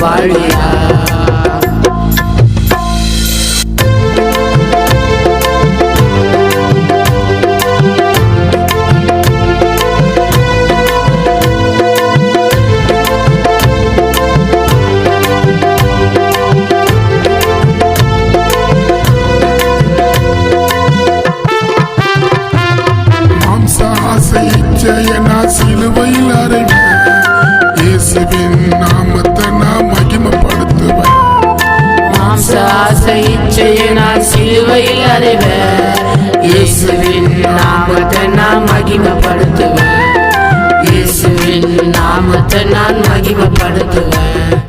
வாழ்கிறார். சிலுவையில் அறைவேன் இயேசுவின் நாமத்தை நான் மகிமைப்படுத்துவேன். மாம்ச ஆசை இச்சையை நான் சிலுவையில் அறைவேன் இயேசுவின் நாமத்தை நான் மகிமைப்படுத்துவேன். இயேசுவின் நாமத்தை நான் மகிமைப்படுத்துவேன்.